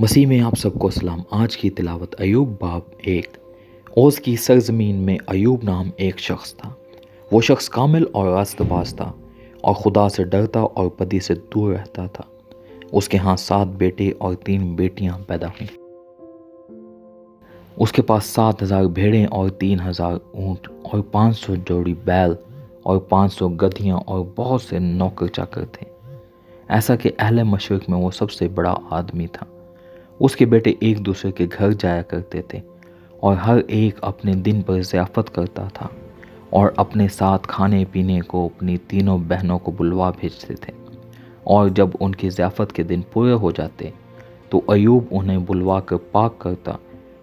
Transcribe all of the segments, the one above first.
मसीह में आप सबको सलाम। आज की तिलावत अयूब बाब 1। ओस की सरजमीन में अयूब नाम एक शख्स था। वो शख्स कामिल और रास्तबाज था और खुदा से डरता और बदी से दूर रहता था। उसके यहाँ 7 बेटे और 3 बेटियां पैदा हुईं। उसके पास 7,000 भेड़ें और 3,000 ऊँट और 500 जोड़ी बैल और 500 गधियाँ और बहुत से नौकर चाकर थे। ऐसा कि अहले मशरिक में वो सबसे बड़ा आदमी था। उसके बेटे एक दूसरे के घर जाया करते थे और हर एक अपने दिन पर ज़ियाफ़त करता था और अपने साथ खाने पीने को अपनी तीनों बहनों को बुलवा भेजते थे। और जब उनकी ज़ियाफ़त के दिन पूरे हो जाते तो अयूब उन्हें बुलवा कर पाक करता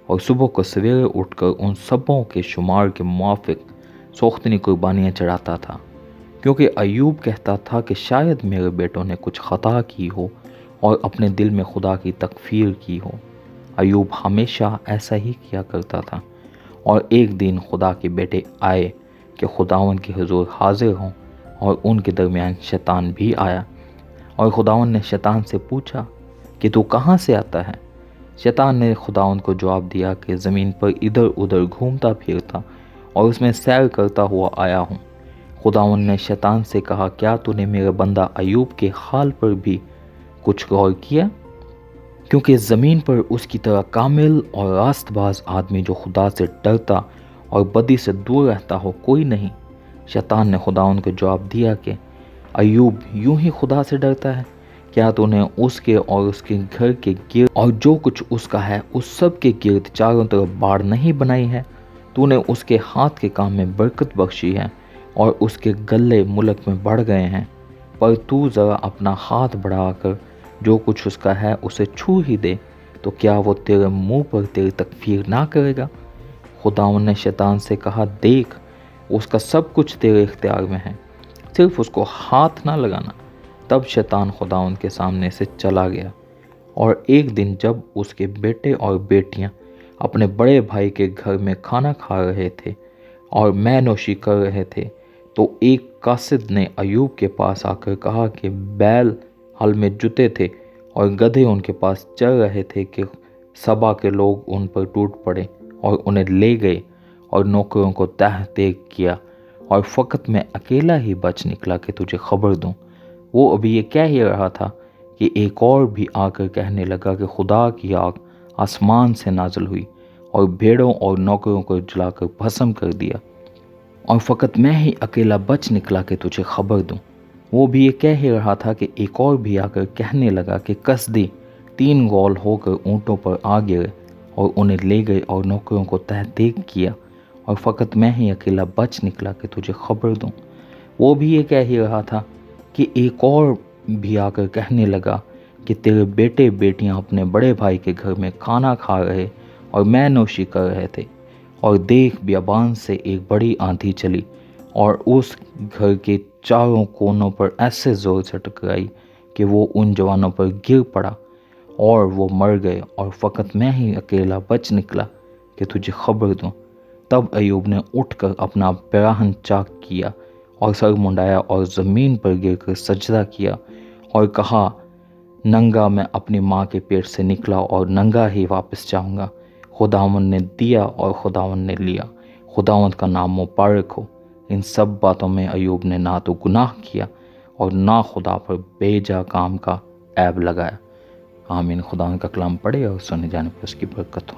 और सुबह को सवेरे उठकर उन सबों के शुमार के मुआफ़िक सोख्तनी कुर्बानियाँ चढ़ाता था, क्योंकि अयूब कहता था कि शायद मेरे बेटों ने कुछ ख़ता की हो और अपने दिल में खुदा की तकफीर की हो। अयूब हमेशा ऐसा ही किया करता था। और एक दिन खुदा के बेटे आए कि खुदावन के हुजूर हाजिर हों, और उनके दरमियान शैतान भी आया। और खुदावन ने शैतान से पूछा कि तू कहाँ से आता है? शैतान ने खुदावन को जवाब दिया कि ज़मीन पर इधर उधर घूमता फिरता और उसमें सैर करता हुआ आया हूँ। खुदावन ने शैतान से कहा, क्या तूने मेरे बंदा अयूब के हाल पर भी कुछ गौर किया? क्योंकि ज़मीन पर उसकी तरह कामिल और रास्तबाज आदमी जो खुदा से डरता और बदी से दूर रहता हो कोई नहीं। शैतान ने खुदावन को जवाब दिया कि अयूब यूं ही खुदा से डरता है? क्या तूने उसके और उसके घर के गिर्द और जो कुछ उसका है उस सब के गिर्द चारों तरफ बाड़ नहीं बनाई है? तूने उसके हाथ के काम में बरकत बख्शी है और उसके गले मुल्क में बढ़ गए हैं। पर तू ज़रा अपना हाथ बढ़ाकर जो कुछ उसका है उसे छू ही दे, तो क्या वो तेरे मुंह पर तेरी तकफीर ना करेगा? खुदावन ने शैतान से कहा, देख, उसका सब कुछ तेरे इख्तियार में है, सिर्फ उसको हाथ ना लगाना। तब शैतान खुदावन के सामने से चला गया। और एक दिन जब उसके बेटे और बेटियां अपने बड़े भाई के घर में खाना खा रहे थे और मैनोशी कर रहे थे, तो एक कासिद ने अयूब के पास आकर कहा कि बैल हल में जुते थे और गधे उनके पास चल रहे थे कि सबा के लोग उन पर टूट पड़े और उन्हें ले गए और नौकरों को तह तेग किया, और फ़कत मैं अकेला ही बच निकला कि तुझे खबर दूं। वो अभी ये कह ही रहा था कि एक और भी आकर कहने लगा कि खुदा की आग आसमान से नाज़िल हुई और भेड़ों और नौकरों को जलाकर भस्म कर दिया, और फ़कत मैं ही अकेला बच निकला कि तुझे खबर दूं। वो भी ये कह ही रहा था कि एक और भी आकर कहने लगा कि कसदी 3 गोल होकर ऊँटों पर आ गिरे और उन्हें ले गए और नौकरों को तहतीक किया, और फ़कत मैं ही अकेला बच निकला कि तुझे खबर दूं। वो भी ये कह ही रहा था कि एक और भी आकर कहने लगा कि तेरे बेटे बेटियां अपने बड़े भाई के घर में खाना खा रहे और मैनोशी कर रहे थे, और देख, बियाबान से एक बड़ी आंधी चली और उस घर के चारों कोनों पर ऐसे ज़ोर से टकराई कि वो उन जवानों पर गिर पड़ा और वो मर गए, और फ़कत मैं ही अकेला बच निकला कि तुझे खबर दूं। तब अयूब ने उठकर अपना पैराहन चाक किया और सर मुंडाया और ज़मीन पर गिरकर सजदा किया और कहा, नंगा मैं अपनी माँ के पेट से निकला और नंगा ही वापस जाऊँगा। खुदावंद ने दिया और खुदावंद ने लिया, खुदावंद का नाम मुबारक हो। इन सब बातों में अयूब ने ना तो गुनाह किया और ना खुदा पर बेजा काम का ऐब लगाया। आमीन। खुदा का कलाम पढ़े और सुने जाने पर उसकी बरकत हो।